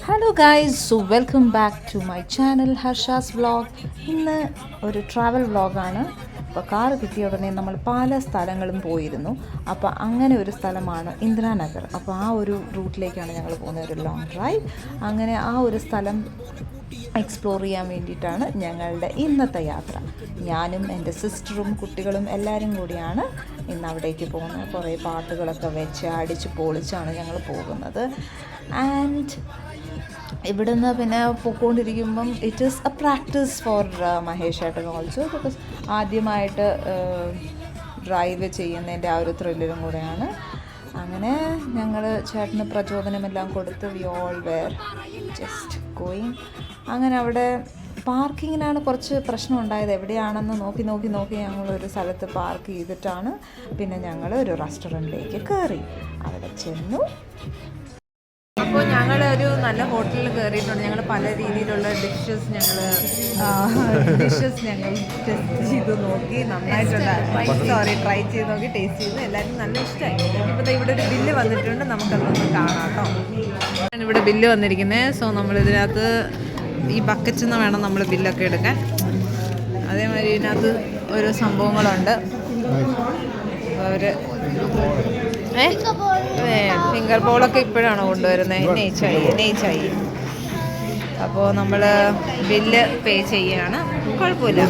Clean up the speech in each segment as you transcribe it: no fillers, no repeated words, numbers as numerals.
Hello guys, so welcome back to my channel Harsha's vlog. ഇന്ന് ഒരു travel വ്ളോഗാണ്. അപ്പോൾ കാറ് കിട്ടിയ ഉടനെ നമ്മൾ പല സ്ഥലങ്ങളും പോയിരുന്നു. അപ്പോൾ അങ്ങനെ ഒരു സ്ഥലമാണ് ഇന്ദിരാനഗർ. അപ്പോൾ ആ ഒരു റൂട്ടിലേക്കാണ് ഞങ്ങൾ പോകുന്നത്, ഒരു ലോങ് ഡ്രൈവ്. അങ്ങനെ ആ ഒരു സ്ഥലം എക്സ്പ്ലോർ ചെയ്യാൻ വേണ്ടിയിട്ടാണ് ഞങ്ങളുടെ ഇന്നത്തെ യാത്ര. ഞാനും എൻ്റെ സിസ്റ്ററും കുട്ടികളും എല്ലാവരും കൂടിയാണ് ഇന്ന് അവിടേക്ക് പോകുന്നത്. കുറേ പാട്ടുകളൊക്കെ വെച്ച് അടിച്ച് പൊളിച്ചാണ് ഞങ്ങൾ പോകുന്നത്. ആൻഡ് ഇവിടുന്ന് പിന്നെ പോയിക്കൊണ്ടിരിക്കുമ്പം it is a practice for Mahesh ഏട്ടൻ ഓൾസോ, ബിക്കോസ് ആദ്യമായിട്ട് ഡ്രൈവ് ചെയ്യുന്നതിൻ്റെ ആ ഒരു ത്രില്ലിലും കൂടെയാണ്. അങ്ങനെ ഞങ്ങൾ ചേട്ടന് പ്രചോദനമെല്ലാം കൊടുത്ത് we all were just going. അങ്ങനെ അവിടെ പാർക്കിങ്ങിനാണ് കുറച്ച് പ്രശ്നം ഉണ്ടായത്. എവിടെയാണെന്ന് നോക്കി ഞങ്ങളൊരു സ്ഥലത്ത് പാർക്ക് ചെയ്തിട്ടാണ് പിന്നെ ഞങ്ങൾ ഒരു റെസ്റ്റോറൻറ്റിലേക്ക് കയറി. അവിടെ ചെന്നു. അപ്പോൾ ഞങ്ങളൊരു നല്ല ഹോട്ടലിൽ കയറിയിട്ടുണ്ട്. ഞങ്ങൾ പല രീതിയിലുള്ള ഡിഷസ് ഞങ്ങൾ ടെസ്റ്റ് ചെയ്ത് നോക്കി. നന്നായിട്ടുണ്ട്. ട്രൈ ചെയ്ത് നോക്കി, ടേസ്റ്റ് ചെയ്ത് എല്ലാവർക്കും നല്ല ഇഷ്ടമായി. ഇപ്പോൾ ഇവിടെ ഒരു ബില്ല് വന്നിട്ടുണ്ട്, നമുക്കതൊന്ന് കാണാം കേട്ടോ. ഇവിടെ ബില്ല് വന്നിരിക്കുന്നത്. സോ നമ്മളിതിനകത്ത് ഈ ബക്കറ്റിൽ നിന്ന് വേണം നമ്മൾ ബില്ലൊക്കെ എടുക്കാൻ. അതേമാതിരി ഇതിനകത്ത് ഓരോ സംഭവങ്ങളുണ്ട്. ഒരു ഫിംഗർ ബോളൊക്കെ ഇപ്പോഴാണ് കൊണ്ടുവരുന്നത്. നെയ്ച്ചായി. അപ്പോൾ നമ്മൾ ബില്ല് പേ ചെയ്യുകയാണ്. കുഴപ്പമില്ല,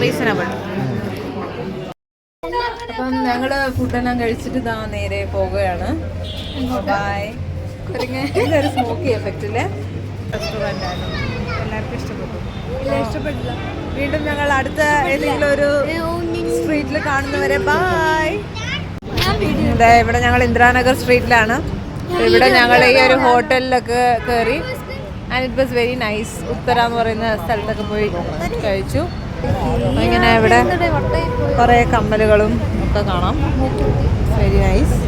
റീസണബിൾ. അപ്പം ഞങ്ങൾ ഫുഡെല്ലാം കഴിച്ചിട്ട് ഇതാ നേരെ പോവുകയാണ്. ബൈ. ഇതൊരു സ്മോക്കി എഫക്റ്റിലെ റെസ്റ്റോറൻ്റാണ്. എല്ലാവർക്കും ഇഷ്ടപ്പെട്ടില്ല. വീണ്ടും ഞങ്ങൾ അടുത്ത ഏതെങ്കിലും ഒരു സ്ട്രീറ്റിൽ കാണുന്നവരെ ബൈ. ഇവിടെ ഞങ്ങൾ ഇന്ദിരാനഗർ സ്ട്രീറ്റിലാണ്. ഇവിടെ ഞങ്ങൾ ഈ ഒരു ഹോട്ടലിലൊക്കെ കയറി. And it was very nice. Uthara എന്ന് പറയുന്ന സ്ഥലത്തൊക്കെ പോയി കഴിച്ചു. ഇങ്ങനെ ഇവിടെ കുറേ കമ്മലുകളും ഒക്കെ കാണാം. Very nice.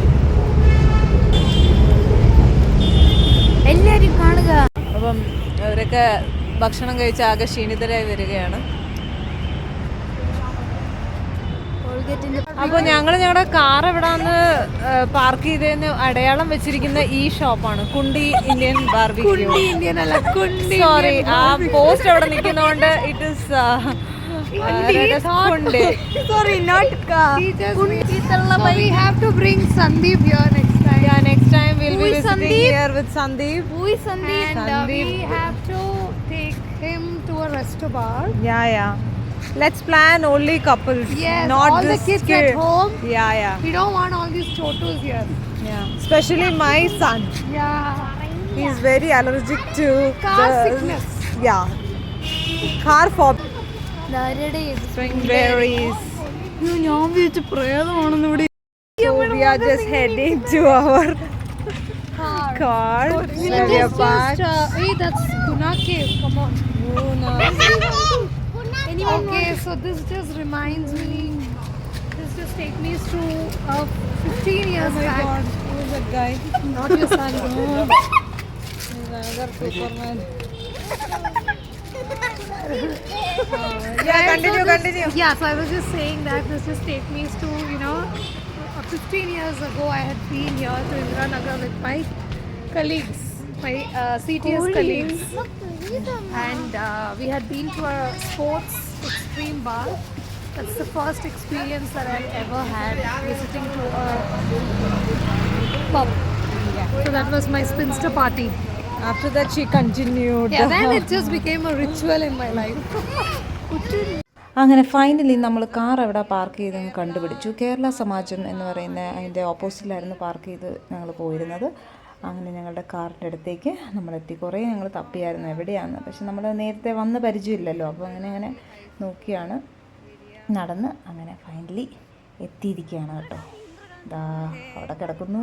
എല്ലാവരും കാണുക. അപ്പം അവരൊക്കെ ഭക്ഷണം കഴിച്ച് ആകെ ക്ഷീണിതരായി വരികയാണ്. അപ്പോൾ ഞങ്ങളുടെ കാർ എവിടാന്ന് പാർക്ക് ചെയ്തതിന് അടയാളം വെച്ചിരിക്കുന്ന ഈ ഷോപ്പാണ്. കുണ്ടി ഇന്ത്യൻ ബാർബിക്യൂ. സോറി, ആ പോസ്റ്റ് അവിടെ നിൽക്കുന്നതുകൊണ്ട് it is sorry, not we have to bring Sandeep here next time. Yeah, next time we'll be visiting here with Sandeep. Who is Sandeep? And we have to take him to a resto bar. Yeah. Let's plan only couples. Yes, not all the kids at home. Yeah. We don't want all these chotos here. Yeah. Especially my son. Yeah. He's very allergic to car sickness. Yeah. Car phobia. Spring berries. ഞാൻ വിചാരിച്ച പ്രേതമാണെന്ന് ഇവിടെ. So we are just heading to our car. Hey, that's Guna Cave. Come on. Okay, so this just reminds me. This just takes me to 15 years back. Oh my God, who is that guy? Not your son. He's another Superman. Yeah, continue. Yeah, so I was just saying that this just takes me to 15 years ago. I had been here to Indiranagar with my colleagues, my CTS colleagues, and we had been to a sports extreme bar. That's the first experience that I ever had visiting to a pub. So that was my spinster party. After that she continued. Yeah, then it just became a ritual in my life. അങ്ങനെ finally നമ്മൾ car എവിടെ park ചെയ്തെന്ന് കണ്ടുപിടിച്ചു. കേരള സമാജം എന്ന് പറയുന്ന അതിൻ്റെ ഓപ്പോസിറ്റിലായിരുന്നു park ചെയ്ത് ഞങ്ങൾ പോയിരുന്നത്. അങ്ങനെ ഞങ്ങളുടെ കാറിൻ്റെ അടുത്തേക്ക് നമ്മളെത്തി. കുറേ ഞങ്ങൾ തപ്പിയായിരുന്നു എവിടെയാണെന്ന്. പക്ഷെ നമ്മൾ നേരത്തെ വന്ന് പരിചയമില്ലല്ലോ. അപ്പോൾ അങ്ങനെ നോക്കിയാണ് നടന്ന് അങ്ങനെ ഫൈനലി എത്തിയിരിക്കുകയാണ് കേട്ടോ. ദാ അവിടെ കിടക്കുന്നു.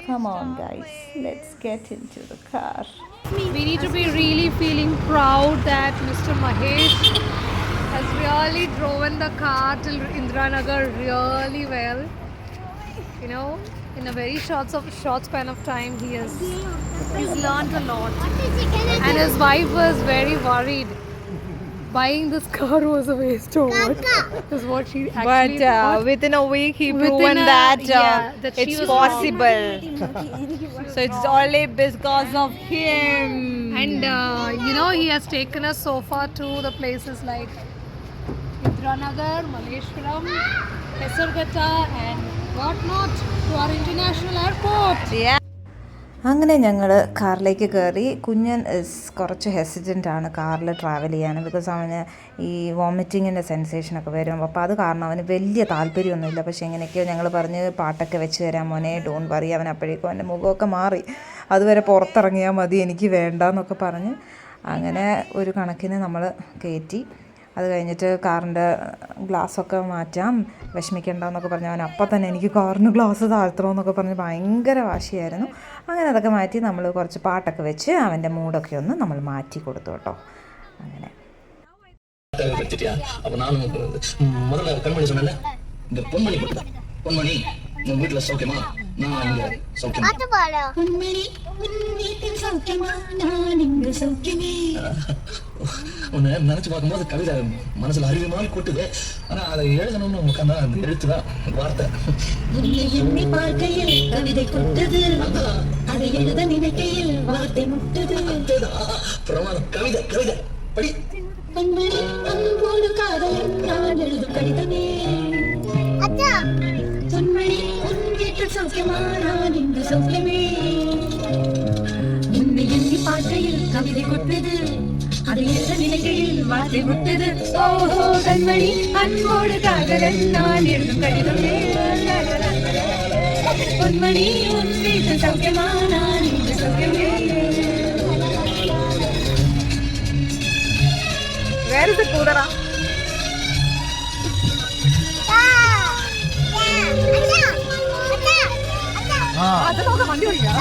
Come on guys, let's get into the car. We need to be really feeling proud that Mr. Mahesh has really driven the car till Indiranagar really well. In a very short span of time, he's learned a lot. And his wife was very worried buying this car was a waste of what is what she actually But thought. within a week, he Within proven that, that she it's was possible. So it's only because of him. And you know, he has taken us so far to the places like Indranagar, Malleshwaram, Pesarghatta, and whatnot, to our international airport. Yeah. അങ്ങനെ ഞങ്ങൾ കാറിലേക്ക് കയറി. കുഞ്ഞൻ കുറച്ച് ഹെസിറ്റൻ്റ് ആണ് കാറിൽ travel ചെയ്യാൻ. Because അവന് ഈ വോമിറ്റിങ്ങിൻ്റെ സെൻസേഷനൊക്കെ വരും. അപ്പോൾ അത് കാരണം അവന് വലിയ താല്പര്യമൊന്നുമില്ല. പക്ഷേ എങ്ങനെയൊക്കെയോ ഞങ്ങൾ പറഞ്ഞ് പാട്ടൊക്കെ വെച്ച് തരാം മോനെ, ഡോൺ വറി. അവൻ അപ്പോഴേക്കും അവൻ്റെ മുഖമൊക്കെ മാറി. അതുവരെ പുറത്തിറങ്ങിയാൽ മതി, എനിക്ക് വേണ്ടെന്നൊക്കെ പറഞ്ഞ് അങ്ങനെ ഒരു കണക്കിന് നമ്മൾ കയറ്റി. അത് കഴിഞ്ഞിട്ട് കാറിൻ്റെ ഗ്ലാസ്സൊക്കെ മാറ്റാം, വിഷമിക്കേണ്ടെന്നൊക്കെ പറഞ്ഞ് അവൻ അപ്പം തന്നെ എനിക്ക് കാറിന് ഗ്ലാസ് താഴ്ത്തണമെന്നൊക്കെ പറഞ്ഞ് ഭയങ്കര വാശിയായിരുന്നു. അങ്ങനെ അതൊക്കെ മാറ്റി നമ്മൾ കുറച്ച് പാട്ടൊക്കെ വെച്ച് അവൻ്റെ മൂഡൊക്കെ ഒന്ന് നമ്മൾ മാറ്റി കൊടുത്തു കേട്ടോ. അങ്ങനെ அப்ப நானும் முதல்ல கண்மணி சொன்னேன்ல, இந்த பொன்மணி போட்டுதான். பொன்மணி உன் வீட்டுல சௌக்கியமா, நான் இங்க சௌக்கியமா. பொன்மணி உன் வீட்டில் சௌக்கியமா, நான் இங்க சௌக்கியமே. உன்னை நினைச்சு பார்க்கும்போது கவிதை மனசுல அருவி மாதிரி கொட்டுது. ஆனா அதை எழுதணும்னு உட்காந்தா அந்த எழுத்துதான் வார்த்தை. எண்ணி பார்க்கையில் கவிதை கொட்டது, அதை எழுத நினைக்கையில் வார்த்தை முட்டது. பிரமாதம். கவிதை கவிதை படி. பொன்மணி அன்போடு காதலன் நான் எழுதும் கடிதமே. பொன்மணி உன் வீட்டில் சௌக்கியமா, நான் இங்கு சௌக்கியமே. உன்னை எண்ணி பார்க்கையில் கவிதை கொட்டது, அதை எழுத நினைக்கையில் வார்த்தை முட்டது. ஓஹோ கண்மணி அன்போடு காதலன் நான் எழுதும் கடிதமே. பொன்மணி உன் வீட்டில் சௌக்கியமா, நான் இங்கு சௌக்கியமே. Where is the Kudara? അതിനോട് വണ്ടി ഓടിക്കാം.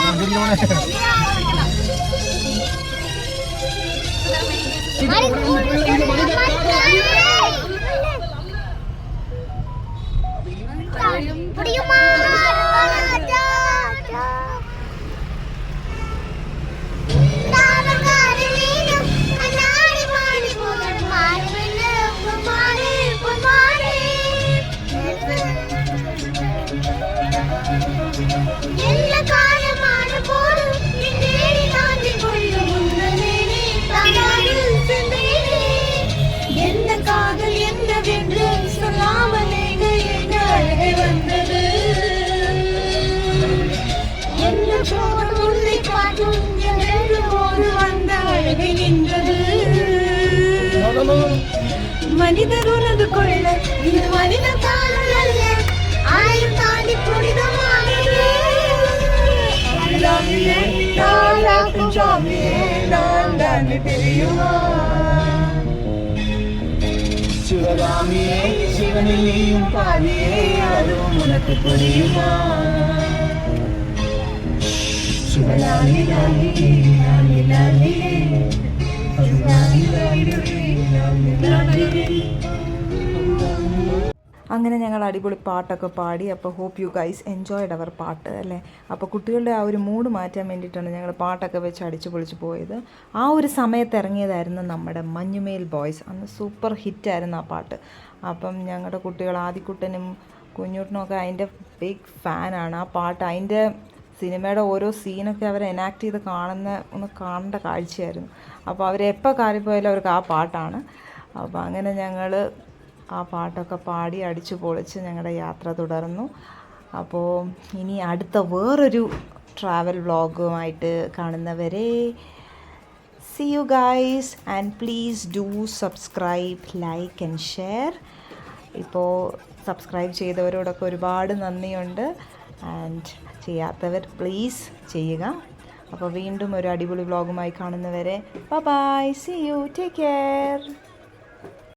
மனிதர் உனது கொள்ள இது மனித காலம் அல்ல, ஆயுள் தாண்டி புனிதமானது. சிவகாமியே சிவனிலேயும் பாதியே, அதுவும் உனக்கு புரியுமா? சிவலாலி லாலி லாலி லாலி അങ്ങനെ ഞങ്ങൾ അടിപൊളി പാട്ടൊക്കെ പാടി. അപ്പോൾ ഹോപ്പ് യു ഗൈസ് എൻജോയ്ഡ് അവർ പാട്ട് അല്ലേ. അപ്പോൾ കുട്ടികളുടെ ആ ഒരു മൂഡ് മാറ്റാൻ വേണ്ടിയിട്ടാണ് ഞങ്ങൾ പാട്ടൊക്കെ വെച്ച് അടിച്ചു പൊളിച്ച് പോയത്. ആ ഒരു സമയത്ത് ഇറങ്ങിയതായിരുന്നു നമ്മുടെ മഞ്ഞുമേൽ ബോയ്സ്. അന്ന് സൂപ്പർ ഹിറ്റായിരുന്നു ആ പാട്ട്. അപ്പം ഞങ്ങളുടെ കുട്ടികൾ ആദിക്കുട്ടനും കുഞ്ഞൂട്ടനും ഒക്കെ അതിൻ്റെ ബിഗ് ഫാനാണ്. ആ പാട്ട് അതിൻ്റെ സിനിമയുടെ ഓരോ സീനൊക്കെ അവർ എനാക്ട് ചെയ്ത് കാണേണ്ട കാഴ്ചയായിരുന്നു. അപ്പോൾ അവരെപ്പോൾ കാറിപ്പോയാലും അവർക്ക് ആ പാട്ടാണ്. അപ്പോൾ അങ്ങനെ ഞങ്ങൾ ആ പാട്ടൊക്കെ പാടി അടിച്ചു പൊളിച്ച് ഞങ്ങളുടെ യാത്ര തുടർന്നു. അപ്പോൾ ഇനി അടുത്ത വേറൊരു ട്രാവൽ വ്ളോഗുമായിട്ട് കാണുന്നവരെ see you guys and please do subscribe, like and share. ഇപ്പോൾ സബ്സ്ക്രൈബ് ചെയ്തവരോടൊക്കെ ഒരുപാട് നന്ദിയുണ്ട്. ആൻഡ് ചെയ്യാത്തവർ പ്ലീസ് ചെയ്യുക. അപ്പോൾ വീണ്ടും ഒരു അടിപൊളി വ്ളോഗുമായി കാണുന്നവരെ bye bye, see you, take care.